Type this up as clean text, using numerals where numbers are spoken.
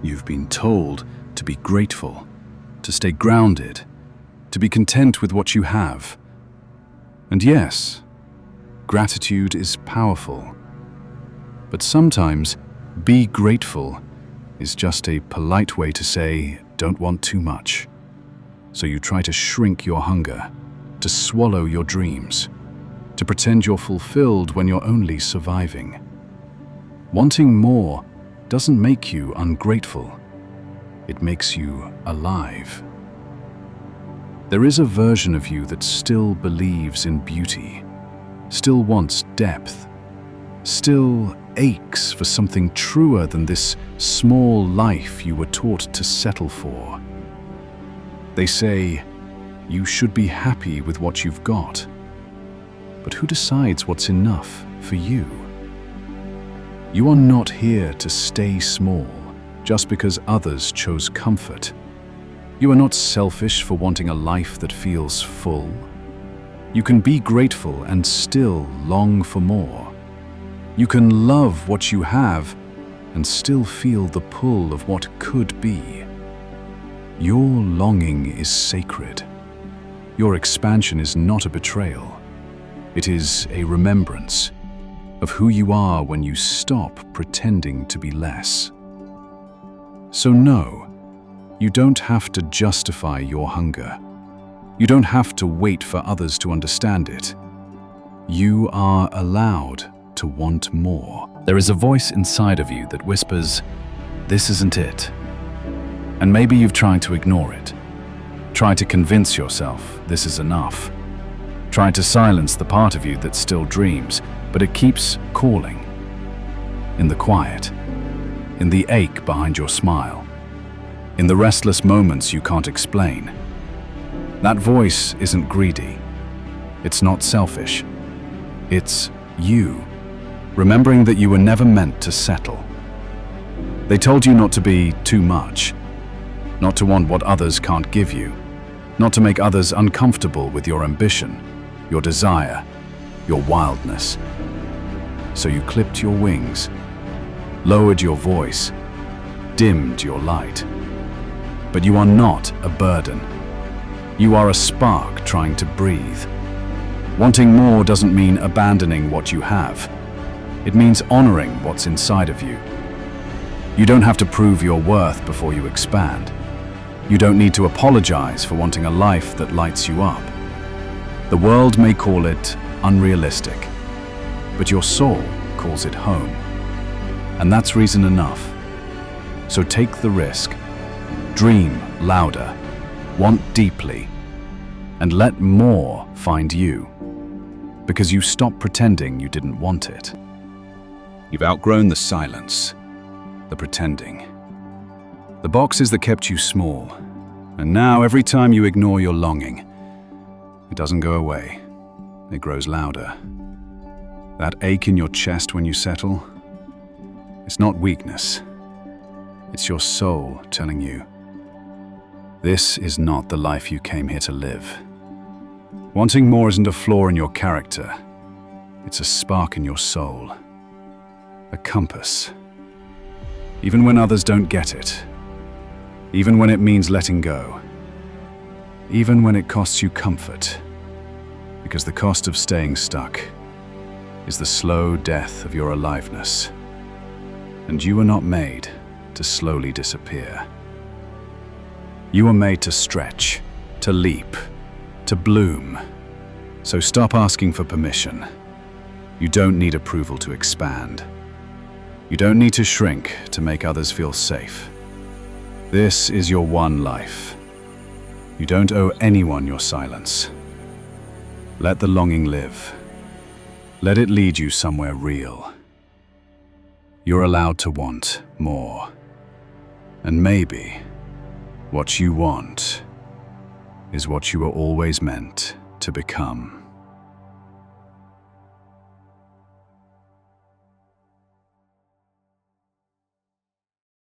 You've been told to be grateful, to stay grounded, to be content with what you have. And yes, gratitude is powerful. But sometimes, be grateful is just a polite way to say, don't want too much. So you try to shrink your hunger, to swallow your dreams, to pretend you're fulfilled when you're only surviving. Wanting more doesn't make you ungrateful. It makes you alive. There is a version of you that still believes in beauty, still wants depth, still aches for something truer than this small life you were taught to settle for. They say, you should be happy with what you've got. But who decides what's enough for you? You are not here to stay small just because others chose comfort. You are not selfish for wanting a life that feels full. You can be grateful and still long for more. You can love what you have and still feel the pull of what could be. Your longing is sacred. Your expansion is not a betrayal. It is a remembrance of who you are when you stop pretending to be less. So no, you don't have to justify your hunger. You don't have to wait for others to understand it. You are allowed to want more. There is a voice inside of you that whispers, this isn't it. And maybe you've tried to ignore it. Tried to convince yourself this is enough. Tried to silence the part of you that still dreams, but it keeps calling. In the quiet, in the ache behind your smile, in the restless moments you can't explain. That voice isn't greedy. It's not selfish. It's you, remembering that you were never meant to settle. They told you not to be too much, not to want what others can't give you, not to make others uncomfortable with your ambition, your desire, your wildness. So you clipped your wings, lowered your voice, dimmed your light. But you are not a burden. You are a spark trying to breathe. Wanting more doesn't mean abandoning what you have. It means honoring what's inside of you. You don't have to prove your worth before you expand. You don't need to apologize for wanting a life that lights you up. The world may call it unrealistic, but your soul calls it home. And that's reason enough. So take the risk. Dream louder, want deeply, and let more find you. Because you stopped pretending you didn't want it. You've outgrown the silence, the pretending. The boxes that kept you small, and now every time you ignore your longing, it doesn't go away, it grows louder. That ache in your chest when you settle, it's not weakness, it's your soul telling you, this is not the life you came here to live. Wanting more isn't a flaw in your character, it's a spark in your soul, a compass. Even when others don't get it, even when it means letting go, even when it costs you comfort, because the cost of staying stuck is the slow death of your aliveness. And you are not made to slowly disappear. You are made to stretch, to leap, to bloom. So stop asking for permission. You don't need approval to expand. You don't need to shrink to make others feel safe. This is your one life. You don't owe anyone your silence. Let the longing live. Let it lead you somewhere real. You're allowed to want more. And maybe what you want is what you were always meant to become.